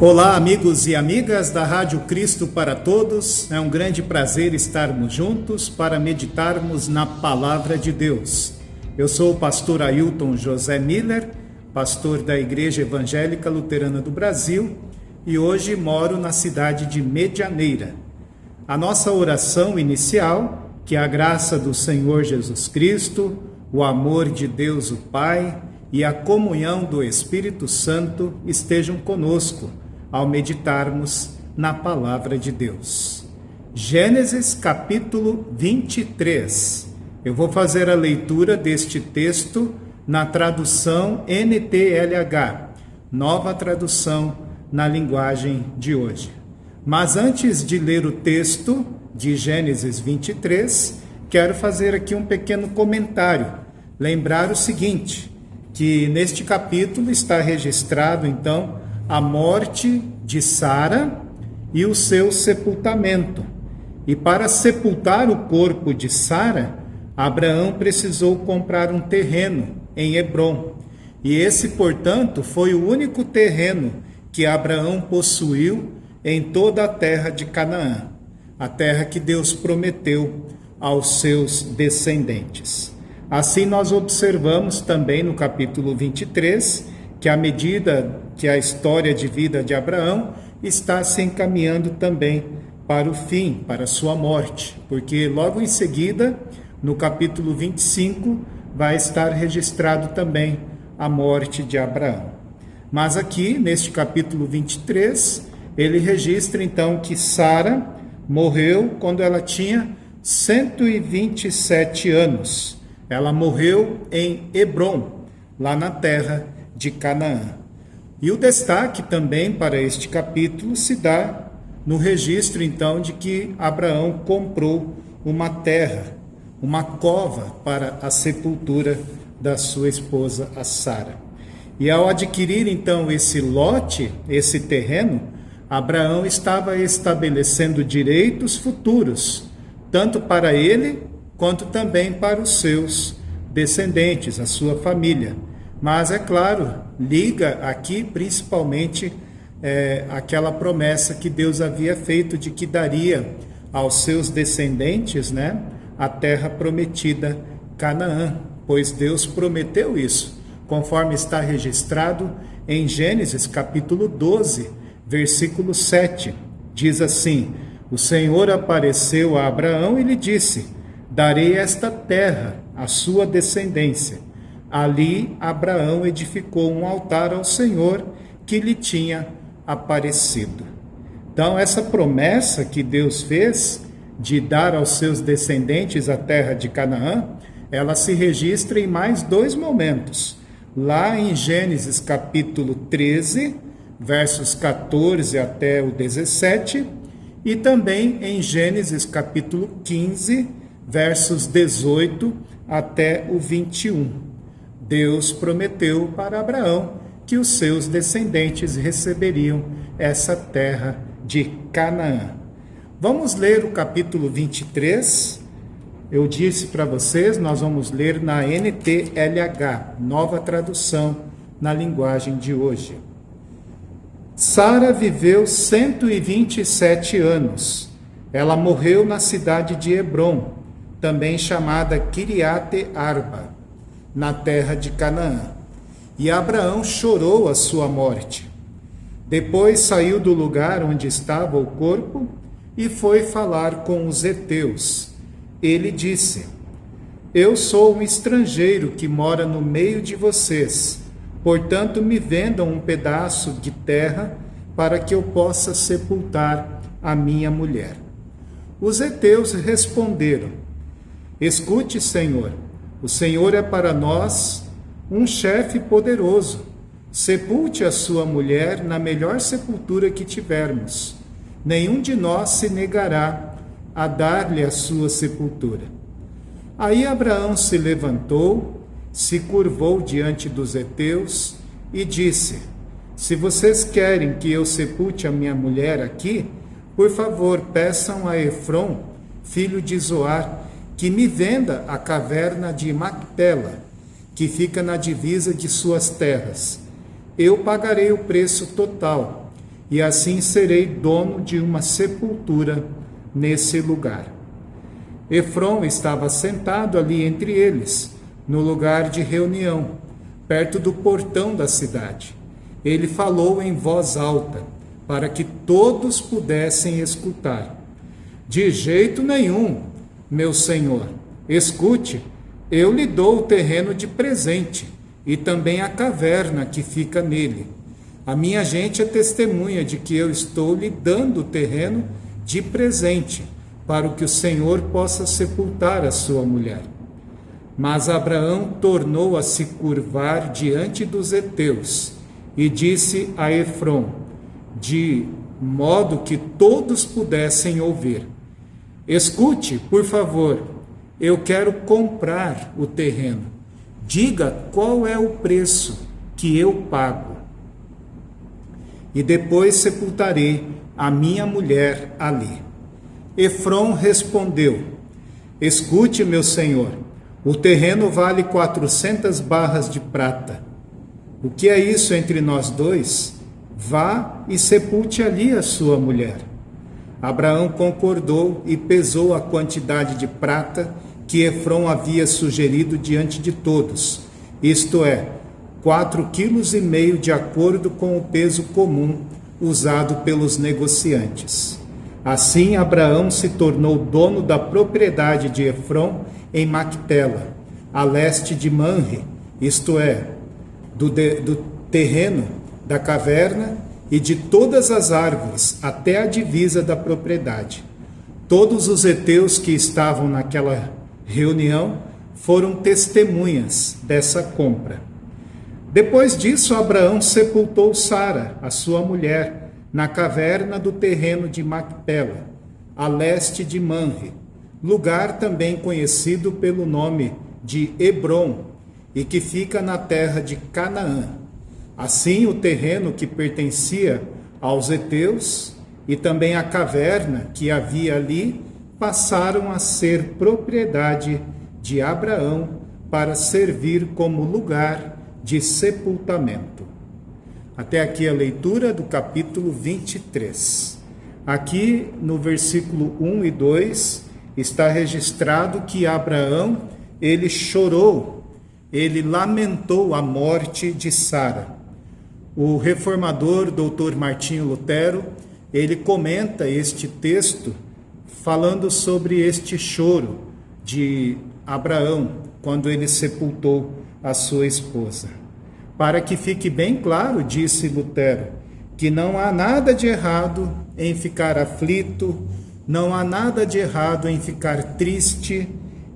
Olá, amigos e amigas da Rádio Cristo para Todos. É um grande prazer estarmos juntos para meditarmos na Palavra de Deus. Eu sou o pastor Ailton José Miller, pastor da Igreja Evangélica Luterana do Brasil, e hoje moro na cidade de Medianeira. A nossa oração inicial, que a graça do Senhor Jesus Cristo, o amor de Deus o Pai e a comunhão do Espírito Santo estejam conosco ao meditarmos na Palavra de Deus. Gênesis capítulo 23. Eu vou fazer a leitura deste texto na tradução NTLH, nova tradução na linguagem de hoje. Mas antes de ler o texto de Gênesis 23, quero fazer aqui um pequeno comentário. Lembrar o seguinte, que neste capítulo está registrado, então, a morte de Sara e o seu sepultamento. E para sepultar o corpo de Sara, Abraão precisou comprar um terreno em Hebrom. E esse, portanto, foi o único terreno que Abraão possuiu em toda a terra de Canaã, a terra que Deus prometeu aos seus descendentes. Assim nós observamos também no capítulo 23, que à medida que a história de vida de Abraão está se encaminhando também para o fim, para a sua morte, porque logo em seguida, no capítulo 25, vai estar registrado também a morte de Abraão. Mas aqui, neste capítulo 23, ele registra então que Sara morreu quando ela tinha 127 anos. Ela morreu em Hebrom, lá na terra de Canaã. E o destaque também para este capítulo se dá no registro então de que Abraão comprou uma terra, uma cova para a sepultura da sua esposa, a Sara. E ao adquirir então esse lote, esse terreno, Abraão estava estabelecendo direitos futuros, tanto para ele quanto também para os seus descendentes, a sua família. Mas, é claro, liga aqui principalmente aquela promessa que Deus havia feito de que daria aos seus descendentes, a terra prometida, Canaã, pois Deus prometeu isso, conforme está registrado em Gênesis capítulo 12, versículo 7. Diz assim: o Senhor apareceu a Abraão e lhe disse: darei esta terra à sua descendência. Ali Abraão edificou um altar ao Senhor que lhe tinha aparecido. Então, essa promessa que Deus fez de dar aos seus descendentes a terra de Canaã, ela se registra em mais dois momentos. Lá em Gênesis capítulo 13, versos 14 até o 17, e também em Gênesis capítulo 15, versos 18 até o 21. Deus prometeu para Abraão que os seus descendentes receberiam essa terra de Canaã. Vamos ler o capítulo 23. Eu disse para vocês, nós vamos ler na NTLH, nova tradução na linguagem de hoje. Sara viveu 127 anos. Ela morreu na cidade de Hebrom, também chamada Kiriate Arba, na terra de Canaã. E Abraão chorou a sua morte. Depois saiu do lugar onde estava o corpo e foi falar com os heteus. Ele disse: eu sou um estrangeiro que mora no meio de vocês, portanto me vendam um pedaço de terra para que eu possa sepultar a minha mulher. Os heteus responderam: escute, Senhor, o Senhor é para nós um chefe poderoso. Sepulte a sua mulher na melhor sepultura que tivermos. Nenhum de nós se negará a dar-lhe a sua sepultura. Aí Abraão se levantou, se curvou diante dos heteus e disse: se vocês querem que eu sepulte a minha mulher aqui, por favor, peçam a Efrom, filho de Zoar, que me venda a caverna de Macpela, que fica na divisa de suas terras. Eu pagarei o preço total e assim serei dono de uma sepultura nesse lugar. Efrom estava sentado ali entre eles, no lugar de reunião, perto do portão da cidade. Ele falou em voz alta, para que todos pudessem escutar. De jeito nenhum, meu senhor, escute, eu lhe dou o terreno de presente, e também a caverna que fica nele. A minha gente é testemunha de que eu estou lhe dando o terreno de presente, para que o Senhor possa sepultar a sua mulher. Mas Abraão tornou a se curvar diante dos heteus, e disse a Efrom, de modo que todos pudessem ouvir: escute, por favor, eu quero comprar o terreno. Diga qual é o preço que eu pago. E depois sepultarei a minha mulher ali. Efrom respondeu: escute, meu senhor, o terreno vale 400 barras de prata. O que é isso entre nós dois? Vá e sepulte ali a sua mulher. Abraão concordou e pesou a quantidade de prata que Efrom havia sugerido diante de todos, isto é, 4,5 quilos de acordo com o peso comum usado pelos negociantes. Assim, Abraão se tornou dono da propriedade de Efrom em Macpela, a leste de Manre, isto é, do terreno, da caverna e de todas as árvores, até a divisa da propriedade. Todos os heteus que estavam naquela reunião foram testemunhas dessa compra. Depois disso, Abraão sepultou Sara, a sua mulher, na caverna do terreno de Macpela, a leste de Manre, lugar também conhecido pelo nome de Hebrom, e que fica na terra de Canaã. Assim, o terreno que pertencia aos heteus e também a caverna que havia ali passaram a ser propriedade de Abraão para servir como lugar de sepultamento. Até aqui a leitura do capítulo 23. Aqui no versículo 1 e 2 está registrado que Abraão, ele chorou, ele lamentou a morte de Sara. O reformador Dr. Martinho Lutero, ele comenta este texto falando sobre este choro de Abraão quando ele sepultou a sua esposa. Para que fique bem claro, disse Lutero, que não há nada de errado em ficar aflito, não há nada de errado em ficar triste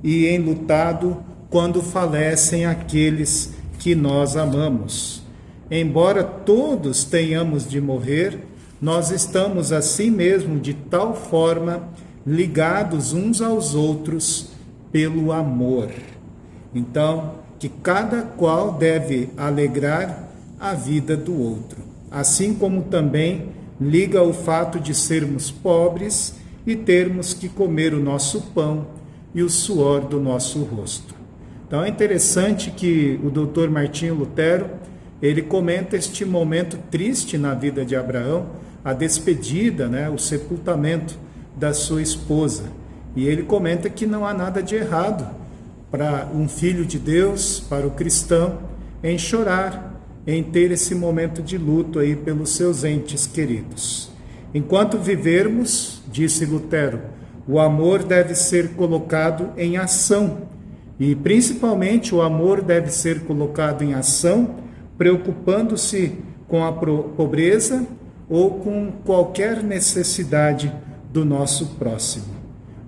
e enlutado quando falecem aqueles que nós amamos. Embora todos tenhamos de morrer, nós estamos assim mesmo de tal forma ligados uns aos outros pelo amor. Então, que cada qual deve alegrar a vida do outro, assim como também liga o fato de sermos pobres e termos que comer o nosso pão e o suor do nosso rosto. Então é interessante que o Dr. Martinho Lutero, ele comenta este momento triste na vida de Abraão, a despedida, o sepultamento da sua esposa. E ele comenta que não há nada de errado para um filho de Deus, para o cristão, em chorar, em ter esse momento de luto aí pelos seus entes queridos. Enquanto vivermos, disse Lutero, o amor deve ser colocado em ação, e principalmente o amor deve ser colocado em ação preocupando-se com a pobreza ou com qualquer necessidade do nosso próximo.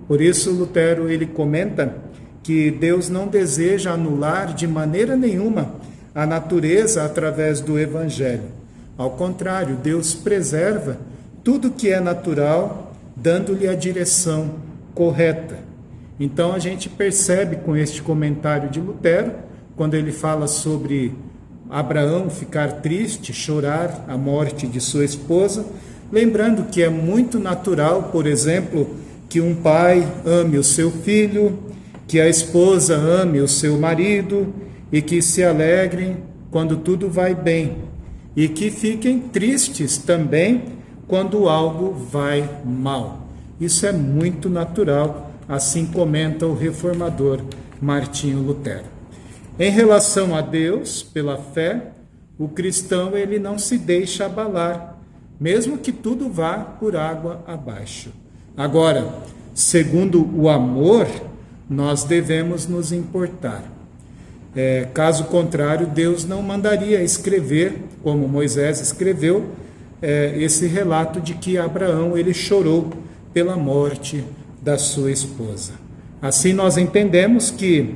Por isso, Lutero, ele comenta que Deus não deseja anular de maneira nenhuma a natureza através do Evangelho. Ao contrário, Deus preserva tudo que é natural, dando-lhe a direção correta. Então, a gente percebe com este comentário de Lutero, quando ele fala sobre Abraão ficar triste, chorar a morte de sua esposa, lembrando que é muito natural, por exemplo, que um pai ame o seu filho, que a esposa ame o seu marido e que se alegrem quando tudo vai bem. e que fiquem tristes também quando algo vai mal. Isso é muito natural, assim comenta o reformador Martinho Lutero. Em relação a Deus, pela fé, o cristão ele não se deixa abalar, mesmo que tudo vá por água abaixo. Agora, segundo o amor, nós devemos nos importar. Caso contrário, Deus não mandaria escrever, como Moisés escreveu, esse relato de que Abraão ele chorou pela morte da sua esposa. Assim nós entendemos que,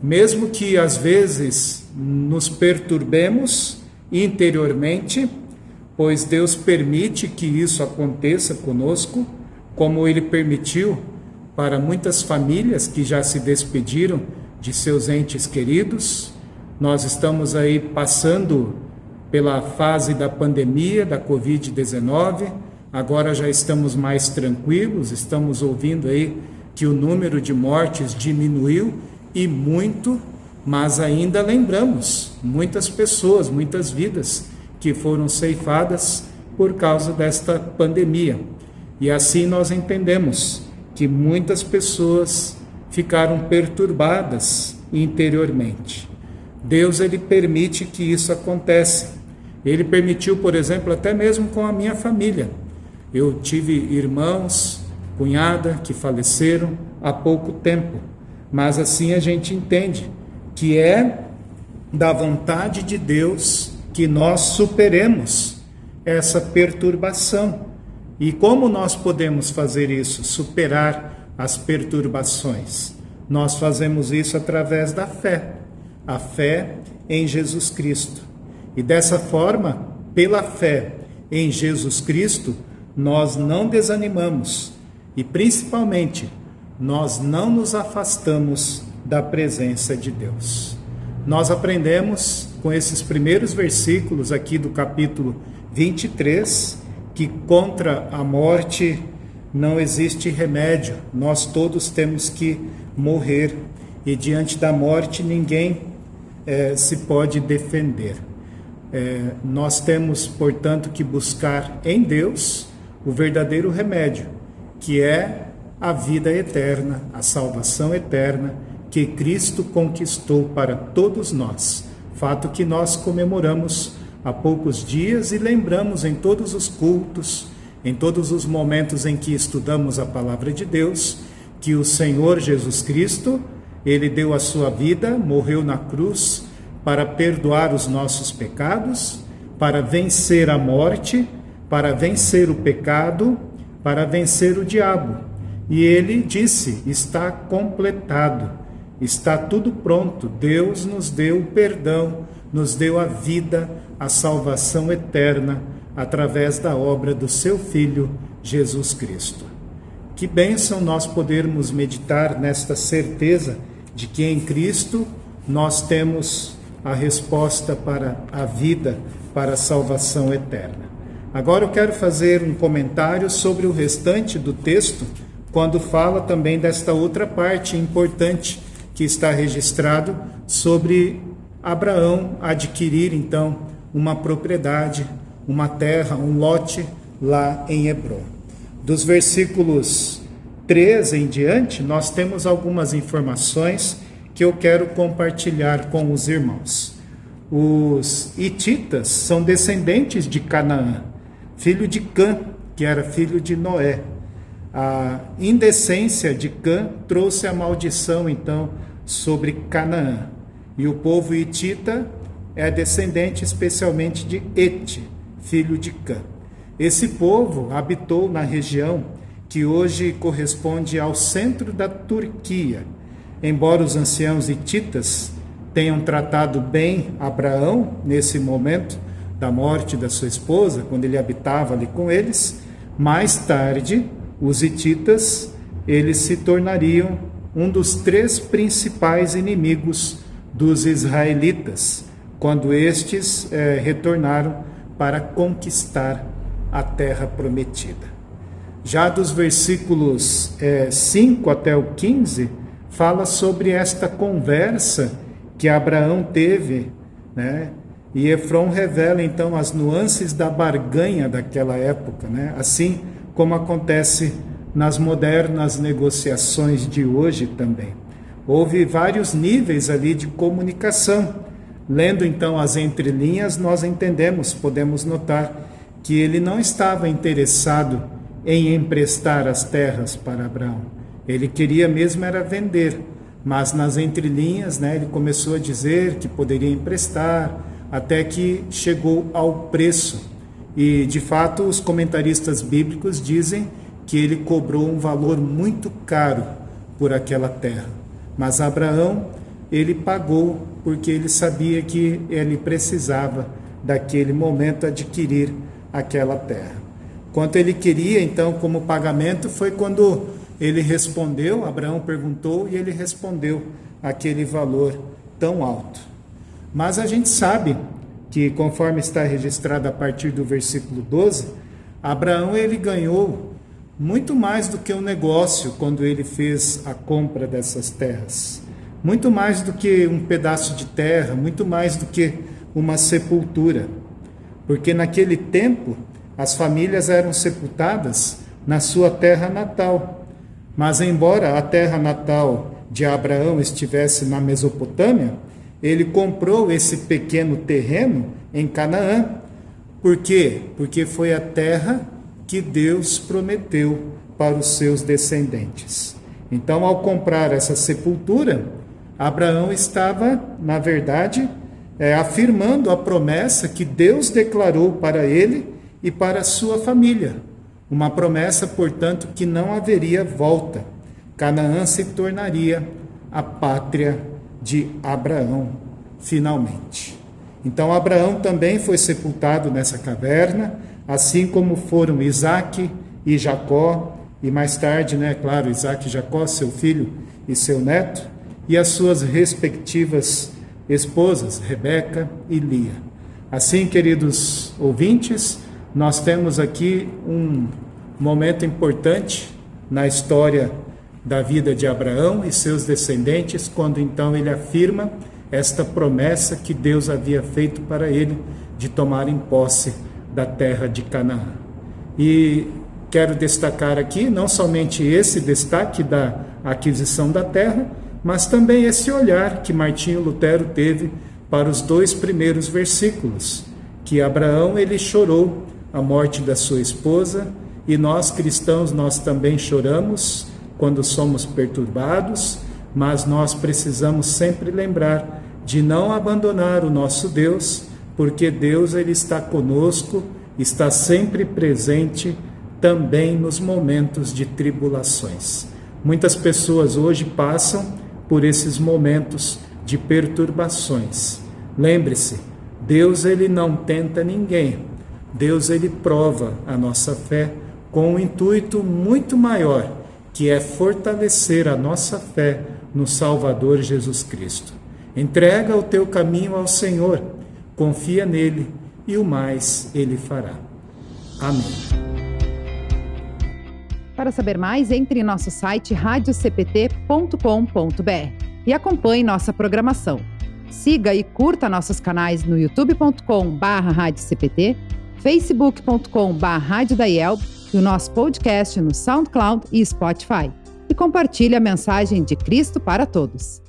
mesmo que às vezes nos perturbemos interiormente, pois Deus permite que isso aconteça conosco, como Ele permitiu para muitas famílias que já se despediram de seus entes queridos. Nós estamos aí passando pela fase da pandemia, da Covid-19, agora já estamos mais tranquilos, estamos ouvindo aí que o número de mortes diminuiu e muito, mas ainda lembramos muitas pessoas, muitas vidas que foram ceifadas por causa desta pandemia. E assim nós entendemos que muitas pessoas ficaram perturbadas interiormente. Deus ele permite que isso aconteça. Ele permitiu, por exemplo, até mesmo com a minha família. Eu tive irmãos, cunhada que faleceram há pouco tempo, mas assim a gente entende que é da vontade de Deus que nós superemos essa perturbação. E como nós podemos fazer isso? Superar as perturbações. Nós fazemos isso através da fé, a fé em Jesus Cristo. E dessa forma, pela fé em Jesus Cristo, nós não desanimamos e principalmente nós não nos afastamos da presença de Deus. Nós aprendemos com esses primeiros versículos aqui do capítulo 23 que contra a morte não existe remédio, nós todos temos que morrer e diante da morte ninguém se pode defender. Nós temos, portanto, que buscar em Deus o verdadeiro remédio, que é a vida eterna, a salvação eterna que Cristo conquistou para todos nós, fato que nós comemoramos há poucos dias e lembramos em todos os cultos, em todos os momentos em que estudamos a palavra de Deus, que o Senhor Jesus Cristo, Ele deu a sua vida, morreu na cruz para perdoar os nossos pecados, para vencer a morte, para vencer o pecado, para vencer o diabo. E Ele disse, está completado, está tudo pronto, Deus nos deu o perdão, nos deu a vida, a salvação eterna, através da obra do seu Filho, Jesus Cristo. Que bênção nós podermos meditar nesta certeza de que em Cristo nós temos a resposta para a vida, para a salvação eterna. Agora eu quero fazer um comentário sobre o restante do texto, quando fala também desta outra parte importante que está registrado sobre Abraão adquirir então uma propriedade, uma terra, um lote lá em Hebrom. Dos versículos 3 em diante, nós temos algumas informações que eu quero compartilhar com os irmãos. Os hititas são descendentes de Canaã, filho de Cã, que era filho de Noé. A indecência de Cã trouxe a maldição, então, sobre Canaã. E o povo hitita é descendente especialmente de Et, filho de Cã. Esse povo habitou na região que hoje corresponde ao centro da Turquia. Embora os anciãos hititas tenham tratado bem Abraão nesse momento da morte da sua esposa, quando ele habitava ali com eles, mais tarde os hititas eles se tornariam um dos 3 principais inimigos dos israelitas, quando estes retornaram para conquistar a terra prometida. Já dos versículos 5 até o 15, fala sobre esta conversa que Abraão teve, né, E Efron revela então as nuances da barganha daquela época, né? Assim como acontece nas modernas negociações de hoje também. Houve vários níveis ali de comunicação. Lendo então as entrelinhas, nós entendemos, podemos notar que ele não estava interessado em emprestar as terras para Abraão. Ele queria mesmo era vender, mas nas entrelinhas, né, ele começou a dizer que poderia emprestar, até que chegou ao preço. E, de fato, os comentaristas bíblicos dizem que ele cobrou um valor muito caro por aquela terra. Mas Abraão, ele pagou porque ele sabia que ele precisava, daquele momento, adquirir aquela terra. Quanto ele queria, então, como pagamento, foi quando ele respondeu, Abraão perguntou e ele respondeu aquele valor tão alto. Mas a gente sabe que, conforme está registrado a partir do versículo 12, Abraão ele ganhou muito mais do que um negócio quando ele fez a compra dessas terras. Muito mais do que um pedaço de terra, muito mais do que uma sepultura. Porque naquele tempo as famílias eram sepultadas na sua terra natal. Mas embora a terra natal de Abraão estivesse na Mesopotâmia, ele comprou esse pequeno terreno em Canaã. Por quê? Porque foi a terra que Deus prometeu para os seus descendentes. Então, ao comprar essa sepultura, Abraão estava, na verdade, afirmando a promessa que Deus declarou para ele e para a sua família. Uma promessa, portanto, que não haveria volta. Canaã se tornaria a pátria de Abraão, finalmente. Então, Abraão também foi sepultado nessa caverna, assim como foram Isaque e Jacó, e mais tarde, né, claro, Isaque e Jacó, seu filho e seu neto, e as suas respectivas esposas, Rebeca e Lia. Assim, queridos ouvintes, nós temos aqui um momento importante na história da vida de Abraão e seus descendentes, quando então ele afirma esta promessa que Deus havia feito para ele de tomarem posse da terra de Canaã. E quero destacar aqui não somente esse destaque da aquisição da terra, mas também esse olhar que Martinho Lutero teve para os 2 primeiros versículos, que Abraão ele chorou a morte da sua esposa, e nós cristãos nós também choramos quando somos perturbados, mas nós precisamos sempre lembrar de não abandonar o nosso Deus, porque Deus ele está conosco, está sempre presente também nos momentos de tribulações. Muitas pessoas hoje passam por esses momentos de perturbações. Lembre-se, Deus ele não tenta ninguém. Deus ele prova a nossa fé com um intuito muito maior, que é fortalecer a nossa fé no Salvador Jesus Cristo. Entrega o teu caminho ao Senhor, confia nele e o mais ele fará. Amém. Para saber mais, entre em nosso site radiocpt.com.br e acompanhe nossa programação. Siga e curta nossos canais no youtube.com/radiocpt, facebook.com/radiodaielb e o nosso podcast no SoundCloud e Spotify. E compartilhe a mensagem de Cristo para todos.